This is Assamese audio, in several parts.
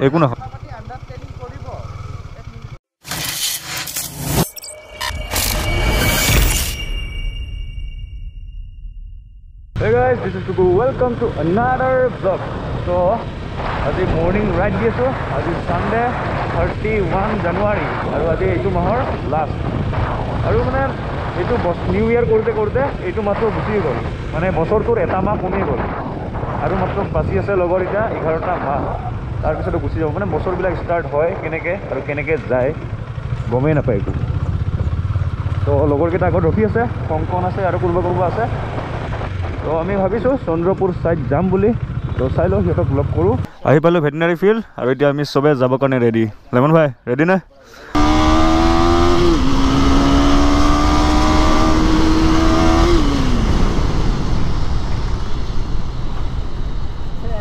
একো নহয় Hey guys, this is Tuku. Welcome to another vlog. So, আজি morning ride di aso. আজি Sunday 31 January. Aru আজি eitu mahor last. Aru mane eitu new year korte korte eitu matro gusi gol. Mane bosor tur eta ma komi gol. Aru matro basi ase logor ita 11 ta ma. Tar pisoto gusi jabo. Mane bosor bilak start hoy keneke aru keneke jay gomei na pai etu. So logor kita agor rokhi ase, konkon ase aru kurba kurba ase. তো আমি ভাবিছো চন্দ্ৰপুৰ সাইড যাম বুলি তো চাইলো হেতক ব্লগ কৰো আহি পালো ভেটেনাৰি ফিল্ড আৰু এতিয়া আমি সবে যাব কাৰণে ৰেডি লেমন ভাই ৰেডি না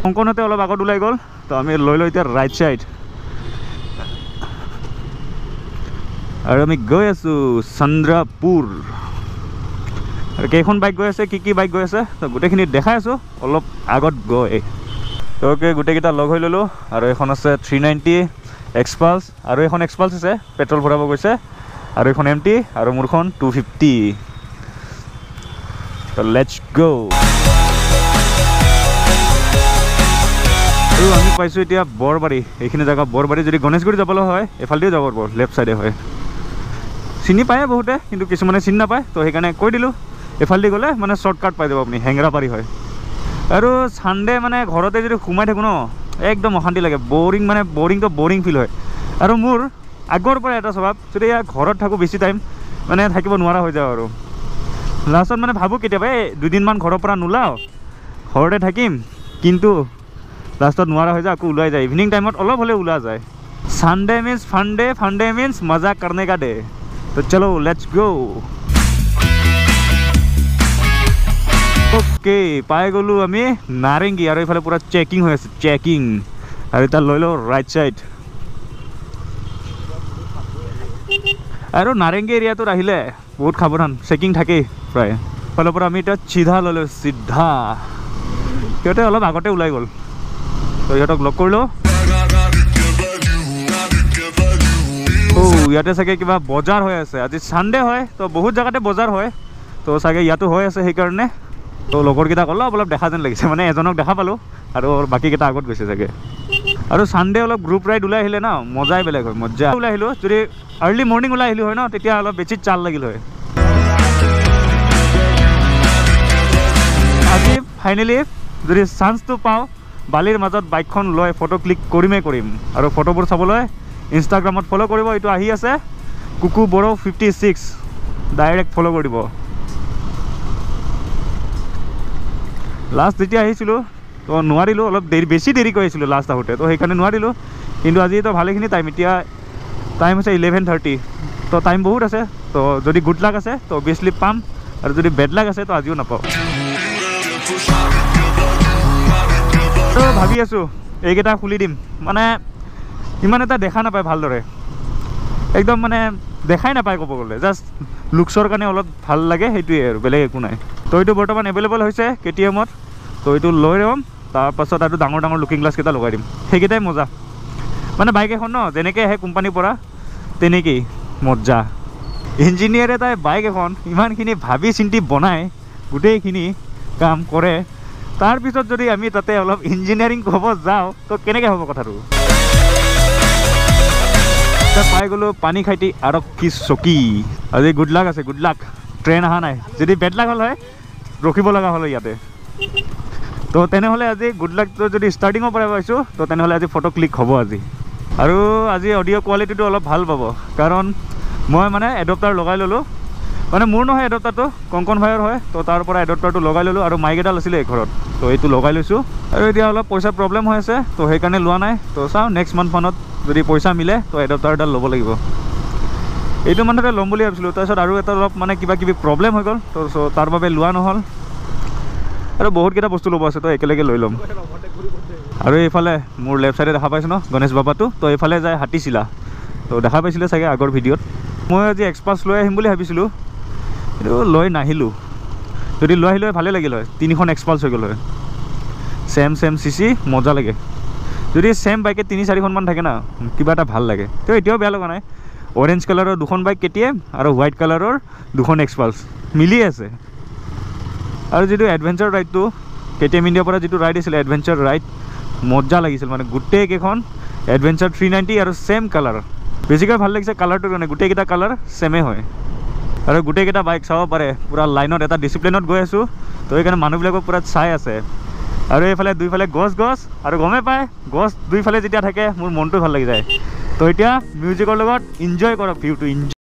কোনকনতে অলপ আগত ওলাই গল তো আমি লৈ লৈ এতিয়া ৰাইট সাইড আৰু আমি গৈ আছো চন্দ্ৰপুৰ আৰু কেইখন বাইক গৈ আছে কি বাইক গৈ আছে তো গোটেইখিনি দেখাই আছো অলপ আগত গৈ তো গোটেইকেইটা লগ হৈ ললো আৰু এখন আছে 390 এক্সপালছ আৰু এখন এক্সপালছ আছে পেট্ৰল ভৰাব গৈছে আৰু এখন এমটি আৰু মোৰখন 250 তো লেটস গো আৰু আমি পাইছো এতিয়া বৰবাৰী এইখিনি জায়গা বৰবাৰী যদি গণেশগুৰি যাবলৈ হয় এফালদিও যাব পারবো লেফট সাইডে হয় চিনি পায় বহুতে কিন্তু কিছুমানে চিনি নাপায় তো সেইকাৰণে কৈ দিলো এফালদি গ'লে মানে শৰ্টকাট পাই যাব আপুনি হেংৰাপাৰি হয় আৰু সানডে মানে ঘৰতে যদি ঘুমাই থাকো ন একদম অশান্তি লাগে বোৰিং মানে বোৰিং ফিল হয় আৰু মোৰ আগৰ পৰা এটা স্বভাৱ যদি ঘৰত থাকো বেছি টাইম মানে থাকিব নোৱাৰা হৈ যায় আৰু লাষ্টত মানে ভাবো কেতিয়াবা দুদিনমান ঘৰৰ পৰা নোলাও ঘৰতে থাকিম কিন্তু লাষ্টত নোৱাৰা হৈ যায় আকৌ ওলাই যায় ইভিনিং টাইমত অলপ হ'লে ওলা যায় সানডে মিন্স ফানডে মিন্স মজা करने का डे तो चलो लेट्स गो ओके पाई गलो आमी नारेंगी और इफाले पूरा चेकिंग हो আছে चेकिंग और इता लइलो राइट साइड और नारेंगी एरिया तो रहिले बहुत सावधान चेकिंग থাকে প্রায় ফলে পর আমি এটা সিধা ললো সিধা কেটে অলপ আগতে উলাই গল তো ইহতক লক কৰিলো ও ইয়াতে সাকে কিবা বজাৰ হৈ আছে আজি সানডে হয় তো বহুত জায়গাতে বজাৰ হয় তো সাকে ইয়াতো হৈ আছে সেই কাৰণে তো লগৰ কিটা কলা অলপ দেখা যেন লাগিছে মানে এজনক দেখা পালো আৰু বাকি কিটা আগত গৈছে জাগে আৰু সানডে অলপ গ্ৰুপ ৰাইড উলাই আহিলে না মজাই বেলেগ হয় মজা উলাই আহিলো যদি আৰ্লি মৰ্নিং উলাই আহিলো হয় না তেতিয়া অলপ বেছি চাল লাগিল হয় আজি ফাইনালি যদি চান্স তো পাও বালিৰ মাজত বাইকখন লৈ ফটো ক্লিক কৰিম আৰু ফটোবোৰ চাবলৈ ইনষ্টাগ্ৰামত ফলো কৰিব এটো আহি আছে কুকু বড়ো 56 ডাইৰেক্ট ফলো কৰি দিব লাষ্ট যেতিয়া আহিছিলো তো নোৱাৰিলো অলপ বেছি দেৰি কৰিছিলো লাষ্ট আহোতে তো সেইকাৰণে নোৱাৰিলো কিন্তু আজি তো ভালেখিনি টাইম এতিয়া টাইম আছে 11:30 তো টাইম বহুত আছে তো যদি গুড লাক আছে তো অবভিয়াসলি পাম আৰু যদি বেড লাক আছে তো আজিও নাপাও তো ভাবি আছো এইকেইটা খুলি দিম মানে ইমান এটা দেখা নাপায় ভালদৰে একদম মানে দেখাই নাপায় ক'ব গ'লে জাষ্ট লুকছৰ কাৰণে অলপ ভাল লাগে সেইটোৱে আৰু বেলেগ একো নাই তো এইটো বৰ্তমান এভেইলেবল হৈছে কেটিএমত তো এইটো লৈ ল'ম তাৰপাছত আৰু ডাঙৰ লুকিং গ্লাছ কেইটা লগাই দিম সেইকেইটাই মজা মানে বাইক এখন ন যেনেকৈ আহে কোম্পানীৰ পৰা তেনেকেই মজা ইঞ্জিনিয়াৰে তাই বাইক এখন ইমানখিনি ভাবি চিন্তি বনাই গোটেইখিনি কাম কৰে তাৰপিছত যদি আমি তাতে অলপ ইঞ্জিনিয়াৰিং ক'ব যাওঁ তো কেনেকৈ হ'ব কথাটো পাই গ'লো পানী খাইটি আৰু কি চকী আজি গুড লাক আছে গুড লাক ট্ৰেইন অহা নাই যদি বেড লাক হ'ল হয় ৰখিব লগা হ'ল ইয়াতে তো তেনেহ'লে আজি গুড লাকটো যদি ষ্টাৰ্টিঙৰ পৰা পাইছোঁ তো তেনেহ'লে আজি ফটো ক্লিক হ'ব আৰু আজি অডিঅ' কোৱালিটিটো অলপ ভাল পাব কাৰণ মই মানে এডপ্টাৰ লগাই ল'লোঁ মানে মোৰ নহয় এডপ্টাৰটো কংকন ভাইৰ হয় তো তাৰ পৰা এডপ্টাৰটো লগাই ল'লোঁ আৰু মাইক এটা আছিলে ঘৰত তো এইটো লগাই লৈছোঁ আৰু এতিয়া অলপ পইচা প্ৰব্লেম হৈ আছে তো সেইকাৰণে লোৱা নাই তো চাওঁ নেক্সট মান্থমানত যদি পইচা মিলে তো এডপ্টাৰ এডাল ল'ব লাগিব এইটো মানতে ল'ম বুলি ভাবিছিলোঁ তাৰপিছত আৰু এটা অলপ মানে কিবা প্ৰব্লেম হৈ গ'ল তো তাৰ বাবে লোৱা নহ'ল আৰু বহুতকেইটা বস্তু ল'ব আছে তো একেলগে লৈ ল'ম আৰু এইফালে মোৰ লেফ্ট চাইডে দেখা পাইছোঁ ন গণেশ বাবাটো তো এইফালে যায় হাতীচিলা তো দেখা পাইছিলে চাগে আগৰ ভিডিঅ'ত মই আজি এক্সপালছ লৈ আহিম বুলি ভাবিছিলোঁ কিন্তু লৈ নাহিলোঁ যদি লৈ আহিলে ভালে লাগিল হয় 3খন এক্সপালছ হৈ গ'ল হয় চেম চিচি মজা লাগে যদি সেম বাইকে 3-4খনমান থাকে না কিবা এটা ভাল লাগে তো এতিয়াও বেয়া লগা নাই অৰেঞ্জ কালাৰৰ 2খন বাইক KTM আৰু হোৱাইট কালাৰৰ 2খন এক্সপালছ মিলি আছে আৰু যিটো এডভেঞ্চাৰ ৰাইডটো KTM ইণ্ডিয়াৰ পৰা যিটো ৰাইড আছিলে এডভেঞ্চাৰ ৰাইড মজা লাগিছিল মানে গোটেইকেইখন এডভেঞ্চাৰ 390 আৰু সেম কালাৰ বেছিকৈ ভাল লাগিছে কালাৰটোৰ কাৰণে গোটেইকেইটা কালাৰ সেমে হয় আৰু গোটেইকেইটা বাইক চাব পাৰে পুৰা লাইনত এটা ডিচিপ্লিনত গৈ আছোঁ তো সেইকাৰণে মানুহবিলাকক পুৰা চাই আছে আৰু এইফালে দুইফালে গছ আৰু গমে পায় গছ দুইফালে যেতিয়া থাকে মোৰ মনটো ভাল লাগি যায় তো এতিয়া মিউজিকৰ লগত এনজয় কৰক ভিউটো এনজয়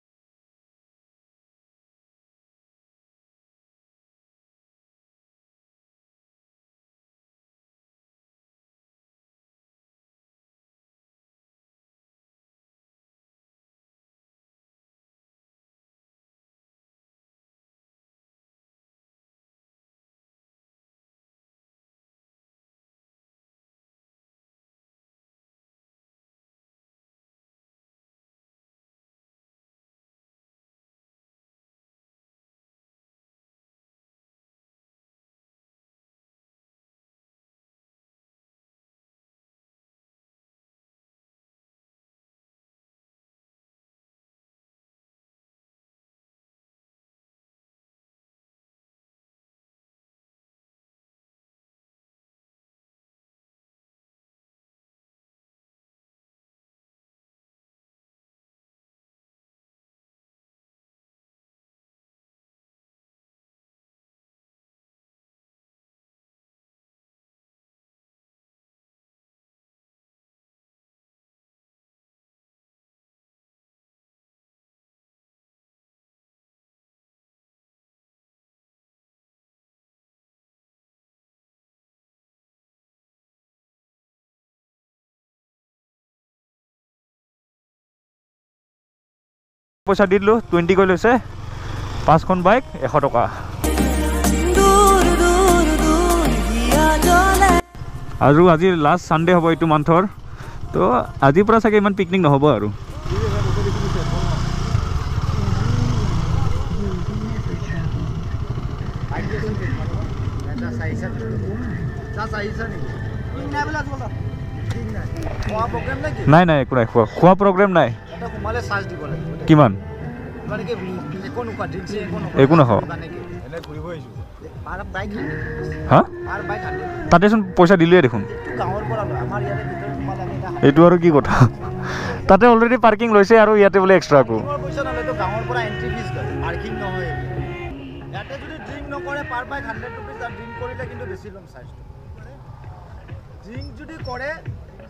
পইচা দি দিলোঁ 20 কৈ লৈছে 5খন বাইক 100 টকা আৰু আজি লাষ্ট সানডে হ'ব এইটো মান্থৰ তো আজিৰ পৰা চাগে ইমান পিকনিক নহ'ব আৰু নাই নাই একো নাই খোৱা প্ৰগ্ৰেম নাই কিমান একো নাখাওঁ হা তাতেচোন পইচা দিলোৱে দেখোন এইটো আৰু কি কথা তাতে অলৰেডি পাৰ্কিং লৈছে আৰু ইয়াতে বোলে এক্সট্ৰা আকৌ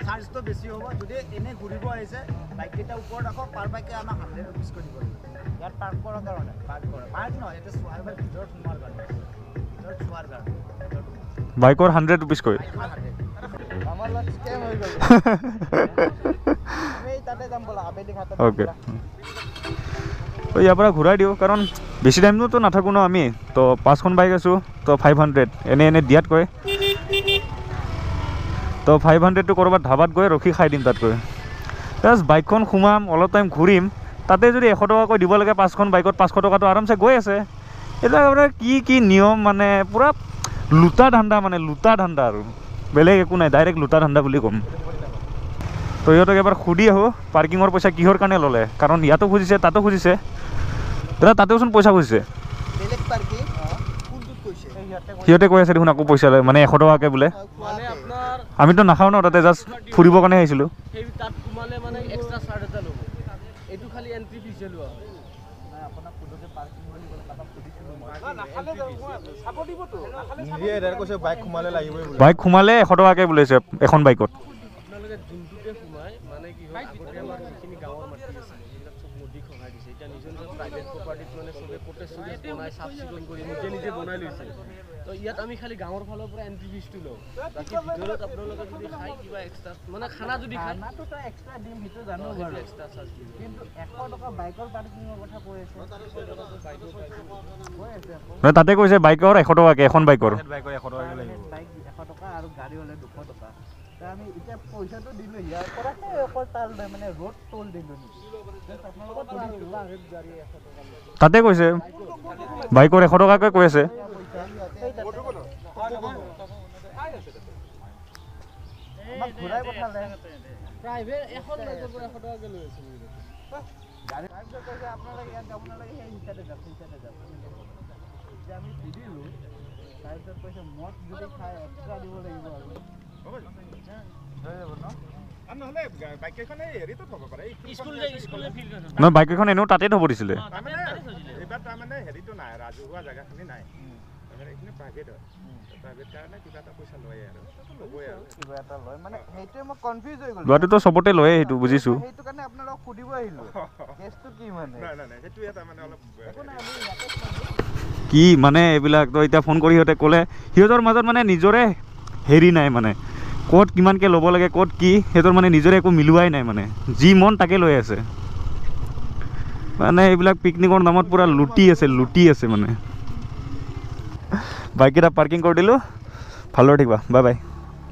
চাৰ্জটো বেছি হ'ব যদি এনে ঘূৰিব আহিছে বাইককেইটা ওপৰত ৰাখক পাৰ বাইকে আমাক 100 रुपीस কৰি দিব ইয়াত পাৰ্ক কৰাৰ কাৰণে পাৰ্ক নহয় এটা চোৱাৰ বাইক ভিতৰত সোমাৰ কাৰণে ভিতৰত চোৱাৰ কাৰণে বাইকৰ 100 रुपीस কৰি আমাৰ লাষ্ট স্কেম হৈ গ'ল আমি তাতে যাম বলা আবেলি ঘাটত ওকে তো ইয়াৰ পৰা ঘূৰাই দিওঁ কাৰণ বেছি টাইমতো নাথাকো ন আমি তো 5খন বাইক আছোঁ তো 500 এনে দিয়াত কয় তো 500 তো কৰবাত ধাবাত গৈ ৰখি খাই দিম তাত গৈ জাষ্ট বাইকখন সোমাম অলপ টাইম ঘূৰিম তাতে যদি 100 টকাকৈ দিব লাগে 5খন বাইকত 500 টকাটো আৰামছে গৈ আছে এটা আপোনাৰ কি নিয়ম মানে পুৰা লুটা ধান্দা আৰু বেলেগ একো নাই ডাইৰেক্ট লুটা ধান্দা বুলি ক'ম তো ইহঁতক এবাৰ সুধি আহোঁ পাৰ্কিঙৰ পইচা কিহৰ কাৰণে ল'লে কাৰণ ইয়াতো খুজিছে তাতো খুজিছে দাদা তাতেওচোন পইচা খুজিছে সিহঁতে কৈ আছে দেখোন আকৌ পইচা লয় মানে 100 টকাকৈ বোলে আমিতো নাখাওঁ ন তাতে জাষ্ট ফুৰিবৰ কাৰণে আহিছিলোঁ বাইক সোমালে 100 টকাকৈ বুলিছে এখন বাইকত তো ইয়াত আমি খালি গাঁৱৰ ফালৰ পৰা এন্ট্ৰি ফিজটো লওঁ বাকি ভিতৰত আপোনালোকে যদি খাই কিবা এক্সট্ৰা মানে খানা যদি খাই খানাটো তো এক্সট্ৰা দিম ভিতৰত জানো বাৰু এক্সট্ৰা চাৰ্জ দিম কিন্তু 100 টকা বাইকৰ পাৰ্কিঙৰ কথা কৈ আছে না তাতে কৈছে বাইকৰ 100 টকাকে এখন বাইকৰ 100 টকা লাগিব বাইক 100 টকা আৰু গাড়ী হলে 200 টকা তা আমি এটা পইচাটো দিলো ইয়াৰ পৰা অকল তাল মানে ৰোড টোল দিলো আপোনালোকে গাড়ী 100 টকা তাতে কৈছে বাইকৰ 100 টকাকৈ কৈ আছে ঘূৰাই পঠালে প্ৰাইভেট এখন লৈছে পৰা 100 টকাকে লৈ আছে গাড়ী তাৰপিছত কৈছে আপোনালোকে ইয়াত যাব নালাগে সেই হিচাপে যাওক এতিয়া আমি সুধিলোঁ তাৰপিছত কৈছে মদ যদি খাই এক্সট্ৰা দিব লাগিব আৰু হৈ যাব ন নহ'লে বাইক কেইখনে হেৰিতো থ'ব পাৰে স্কুল ফিল্ড নহয় বাইক এখন এনেও তাতে থ'ব দিছিলে এইবাৰ তাৰমানে হেৰিটো নাই ৰাজহুৱা জেগাখিনি নাই তাৰমানে এইখিনি প্ৰাইভেট হয় প্ৰাইভেট কাৰণে কিবা এটা পইচা লয় আৰু ল'বই আৰু কিবা এটা লয় মানে সেইটোৱে মই কনফিউজ হৈ গ'লো গুৱাহাটীতো চবতে লয়ে সেইটো বুজিছোঁ সেইটো কাৰণে আপোনালোকক সুধিব আহিলোঁ কেছটো কি মানে নাই সেইটোৱে তাৰমানে অলপ একো নাই আমি ইয়াতে কি মানে এইবিলাক তো এতিয়া ফোন কৰি সিহঁতে ক'লে সিহঁতৰ মাজত মানে নিজৰে হেৰি নাই মানে ক'ত কিমানকৈ ল'ব লাগে ক'ত কি সিহঁতৰ মানে নিজৰে একো মিলোৱাই নাই মানে যি মন তাকে লৈ আছে মানে এইবিলাক পিকনিকৰ নামত পূৰা লুটি আছে মানে বাইককেইটা পাৰ্কিং কৰি দিলোঁ ভালদৰে থাকিবা বাই বাই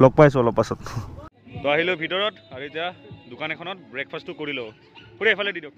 লগ পাইছোঁ অলপ পাছত তো আহিলোঁ ভিতৰত আৰু এতিয়া দোকান এখনত ব্ৰেকফাষ্টটো কৰি লওঁ পুৰা এফালে দি দিয়ক